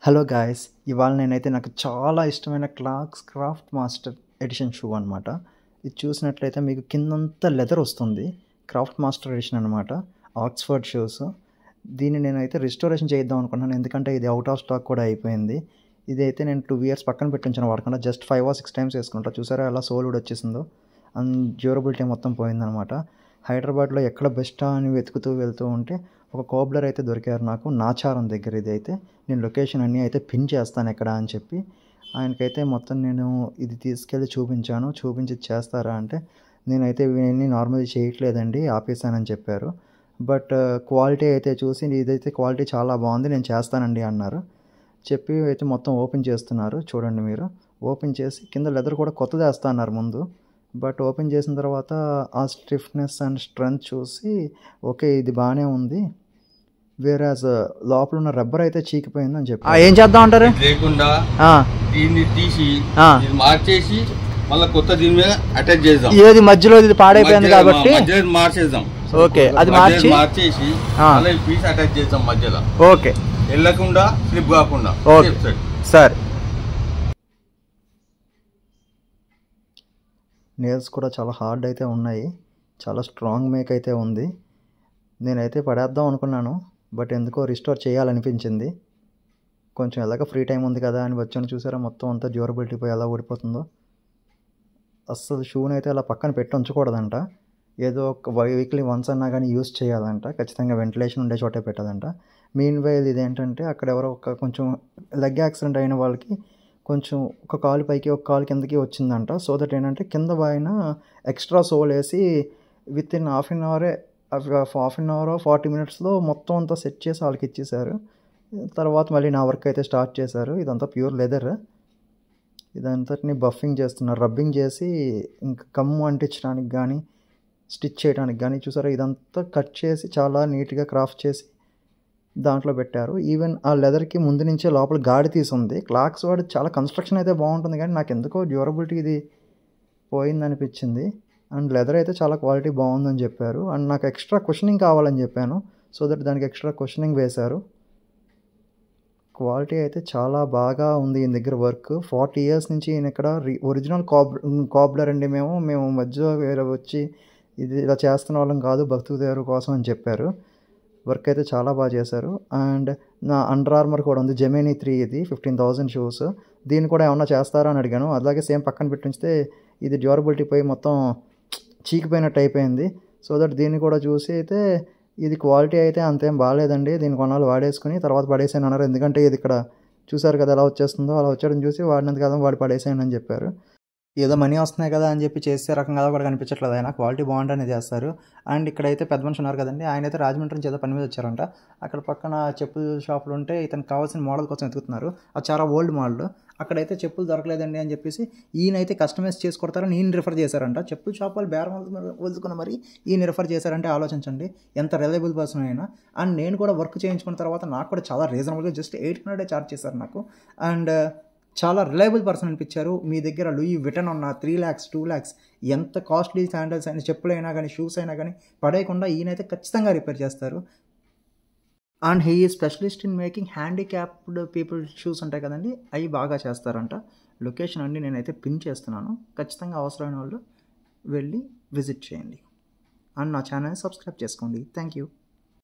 Hello guys, ఇవాళ నేనైతే నాకు చాలా ఇష్టమైన Clarks craft master edition shoe అనమాట. ఇది చూసినట్లయితే మీకు కిందంతా లెదర్ వస్తుంది. క్రాఫ్ట్ మాస్టర్ ఎడిషన్ అనమాట, ఆక్స్ఫర్డ్ షూస్. దీన్ని నేనైతే రిస్టోరేషన్ చేద్దాం అనుకుంటున్నాను, ఎందుకంటే ఇది అవుట్ ఆఫ్ స్టాక్ కూడా అయిపోయింది. ఇదైతే నేను 2 years పక్కన పెట్టించాను వాడకుండా. జస్ట్ 5 or 6 times వేసుకుంటా. చూసారా ఎలా సోల్ కూడా వచ్చేసిందో, అండ్ డ్యూరబిలిటీ మొత్తం పోయిందనమాట. హైదరాబాద్లో ఎక్కడ బెస్టా అని వెతుకుతూ వెళ్తూ ఉంటే ఒక కోబ్లర్ అయితే దొరికారు నాకు, నాచారం దగ్గర. ఇది అయితే నేను లొకేషన్ అన్నీ అయితే పిన్ చేస్తాను ఎక్కడ అని చెప్పి ఆయనకైతే మొత్తం నేను ఇది తీసుకెళ్ళి చూపించి చేస్తారా అంటే, నేనైతే ఇవన్నీ నార్మల్గా చేయట్లేదండి, ఆపేసానని చెప్పారు. బట్ క్వాలిటీ అయితే చూసి ఇదైతే క్వాలిటీ చాలా బాగుంది, నేను చేస్తానండి అన్నారు. చెప్పి అయితే మొత్తం ఓపెన్ చేస్తున్నారు. చూడండి మీరు, ఓపెన్ చేసి కింద లెదర్ కూడా కొత్తది వేస్తా అన్నారు ముందు. బట్ ఓపెన్ చేసిన తర్వాత ఆ స్టిఫ్నెస్ అండ్ స్ట్రెంత్ చూసి ఓకే ఇది బాగానే ఉంది, వేరాజ్ లోపల ఉన్న రబ్బర్ అయితే చీకిపోయిందని చెప్పి ఏం చేద్దాం అంటారు లేకుండా దీన్ని తీసి మార్చేసి మళ్ళీ కొత్త దీని మీద అటాచ్ చేద్దాం. ఏది మధ్యలో ఇది పాడైపోయింది కాబట్టి మార్చేద్దాం. ఓకే, అది మార్చేసి మళ్ళీ పీస్ అటాచ్ చేద్దాం మధ్యలో. ఓకే, వెళ్ళకుండా స్లిప్ కాకుండా. ఓకే సరే. నేల్స్ కూడా చాలా హార్డ్ అయితే ఉన్నాయి, చాలా స్ట్రాంగ్ మేక్ అయితే ఉంది. నేనైతే పడేద్దాం అనుకున్నాను, బట్ ఎందుకో రిస్టోర్ చేయాలనిపించింది. కొంచెం ఎలాగ ఫ్రీ టైం ఉంది కదా అని వచ్చాను. చూసారా మొత్తం అంతా డ్యూరబిలిటీ పోయి ఎలా ఊడిపోతుందో. అస్సలు షూని అయితే అలా పక్కన పెట్టి ఉంచకూడదంట, ఏదో ఒక వీక్లీ వన్స్ అన్నా కానీ యూస్ చేయాలంట. ఖచ్చితంగా వెంటిలేషన్ ఉండే చోటే పెట్టాలంట. మీన్ వైల్ ఇదేంటంటే అక్కడ ఎవరో కొంచెం లెగ్ యాక్సిడెంట్ అయిన వాళ్ళకి కొంచెం ఒక కాలు పైకి ఒక కాలు కిందకి వచ్చిందంట. సో దట్ ఏంటంటే కింద పైన ఎక్స్ట్రా సోల్ వేసి within half an hour 40 minutesలో మొత్తం అంతా సెట్ చేసి వాళ్ళకి ఇచ్చేసారు. తర్వాత మళ్ళీ నా వర్క్ అయితే స్టార్ట్ చేశారు. ఇదంతా ప్యూర్ లెదర్. ఇదంతటిని బఫింగ్ చేస్తున్నారు, రబ్బింగ్ చేసి ఇంకా కమ్ము అంటించడానికి కానీ స్టిచ్ చేయడానికి కానీ. చూసారా ఇదంతా కట్ చేసి చాలా నీట్గా క్రాఫ్ట్ చేసి దాంట్లో పెట్టారు. ఈవెన్ ఆ లెదర్కి ముందు నుంచే లోపల గాడి తీసుంది. క్లాక్స్ వాడు చాలా కన్స్ట్రక్షన్ అయితే బాగుంటుంది, కానీ నాకు ఎందుకో డ్యూరబిలిటీ ఇది పోయిందనిపించింది. అండ్ లెదర్ అయితే చాలా క్వాలిటీ బాగుందని చెప్పారు. అండ్ నాకు ఎక్స్ట్రా కుషనింగ్ కావాలని చెప్పాను, సో దట్ దానికి ఎక్స్ట్రా కుషనింగ్ వేశారు. క్వాలిటీ అయితే చాలా బాగా ఉంది ఈయన దగ్గర వర్క్. 40 years నుంచి ఈయన ఇక్కడ ఒరిజినల్ కాబ్లర్ అండి. మేము మధ్య వేరే వచ్చి ఇది ఇలా చేస్తున్న వాళ్ళం కాదు, బతుకుదేరు కోసం అని చెప్పారు. వర్క్ అయితే చాలా బాగా చేశారు. అండ్ నా అండర్ ఆర్మర్ కూడా ఉంది, జెమినీ 3, ఇది 15,000 షూస్. దీన్ని కూడా ఏమన్నా చేస్తారా అని అడిగాను. అలాగే సేమ్ పక్కన పెట్టించితే ఇది డ్యూరబిలిటీ పోయి మొత్తం చీకిపోయినట్టు అయిపోయింది. సో దట్ దీన్ని కూడా చూసి అయితే ఇది క్వాలిటీ అయితే అంతేం బాగాలేదండి, దీన్ని కొన్నాళ్ళు వాడేసుకుని తర్వాత పడేసాను అన్నారు. ఎందుకంటే ఇది ఇక్కడ చూసారు కదా ఎలా వచ్చేస్తుందో, అలా వచ్చాడని చూసి వాడినంత కదా వాడు పడేసాను అని చెప్పారు. ఏదో మనీ వస్తున్నాయి కదా అని చెప్పి చేసే రకంగా కూడా కనిపించట్లేదు. ఆయన క్వాలిటీ బాగుంటేనే చేస్తారు. అండ్ ఇక్కడైతే పెద్ద మనిషి ఉన్నారు కదండి, ఆయన అయితే రాజమండ్రి నుంచి ఏదో పని మీద వచ్చారంట. అక్కడ పక్కన చెప్పుల షాపులు ఉంటే ఇతనికి కావాల్సిన మోడల్ కోసం వెతుకుతున్నారు. అది చాలా ఓల్డ్ మోడల్. అక్కడైతే చెప్పులు దొరకలేదండి అని చెప్పేసి ఈయనైతే కస్టమైజ్ చేసి కొడతారని ఈయన రిఫర్ చేశారంట. చెప్పుల షాప్ వాళ్ళు బేరం వదులుకున్న మరి ఈయన రిఫర్ చేశారంటే ఆలోచించండి ఎంత రిలయబుల్ పర్సన్ అయినా. అండ్ నేను కూడా వర్క్ చేయించుకున్న తర్వాత నాకు కూడా చాలా రీజనబుల్గా జస్ట్ 800 ఛార్జ్ చేశారు నాకు. అండ్ చాలా రిలయబుల్ పర్సన్ అనిపించారు. మీ దగ్గర లూయి విటన్ ఉన్న 3 lakhs 2 lakhs ఎంత కాస్ట్లీ శాండల్స్ అయినా చెప్పులైనా కానీ షూస్ అయినా కానీ పడేయకుండా ఈయనైతే ఖచ్చితంగా రిపేర్ చేస్తారు. అండ్ హీ ఈ specialist in making handicapped people shoes ఉంటాయి కదండి, అవి బాగా చేస్తారంట. లొకేషన్ అన్నీ నేనైతే పిన్ చేస్తున్నాను, ఖచ్చితంగా అవసరమైన వాళ్ళు వెళ్ళి విజిట్ చేయండి. అండ్ నా ఛానల్ని సబ్స్క్రైబ్ చేసుకోండి. Thank you.